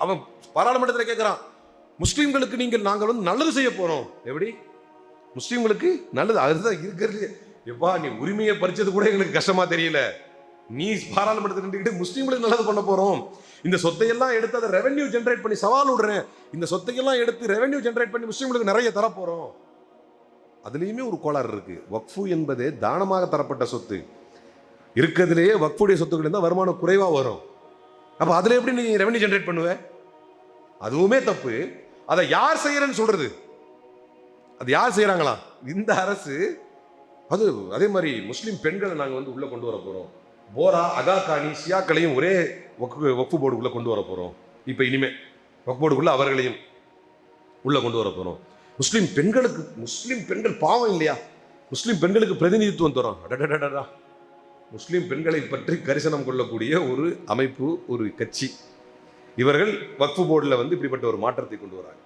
அவன் பாராளுமன்றத்தில் கேட்கிறான், முஸ்லீம்களுக்கு நாங்கள் வந்து நல்லது செய்ய போறோம். எப்படி முஸ்லீம்களுக்கு நல்லது? அதுதான் இருக்கிறது. எப்பா, நீ உரிமையை பறிச்சது கூட எங்களுக்கு கஷ்டமா தெரியல, நீ பாராளுமன்றத்தில் நின்றுக்கிட்டு முஸ்லீம்களுக்கு நல்லது பண்ண போறோம், இந்த சொத்தையெல்லாம் எடுத்து அதை ரெவென்யூ ஜென்ரேட் பண்ணி சவால் விடுறேன், இந்த சொத்தையெல்லாம் எடுத்து ரெவென்யூ ஜென்ரேட் பண்ணி முஸ்லீம்களுக்கு நிறைய தரப்போறோம். அதுலேயுமே ஒரு கோளாறு இருக்கு. வக்ஃபு என்பது தானமாக தரப்பட்ட சொத்து. இருக்கிறதுலேயே வக்ஃபுடைய சொத்துக்கள் இருந்தால் வருமானம் குறைவாக வரும். அப்போ அதில் எப்படி நீ ரெவென்யூ ஜென்ரேட் பண்ணுவ? அதுவுமே தப்பு. அதை யார் செய்யறன்னு சொல்றது? அது யார் செய்யறாங்களா? இந்த அரசு. அது அதே மாதிரி முஸ்லீம் பெண்களை நாங்கள் வந்து உள்ள கொண்டு வர போறோம். போரா, அகா கானி, ஷியாக்களையும் ஒரே வக்ஃபு போர்டுக்குள்ள கொண்டு வர போறோம். இப்போ இனிமே வக்ஃபு போர்டுக்குள்ள அவர்களையும் உள்ள கொண்டு வர போறோம். முஸ்லீம் பெண்கள் பாவம் இல்லையா? முஸ்லீம் பெண்களுக்கு பிரதிநிதித்துவம் தரோம். அடடடடா, முஸ்லீம் பெண்களை பற்றி கரிசனம் கொள்ளக்கூடிய ஒரு அமைப்பு, ஒரு கட்சி. இவர்கள் வக்ஃபு போர்டில் வந்து இப்படிப்பட்ட ஒரு மாற்றத்தை கொண்டு வராங்க.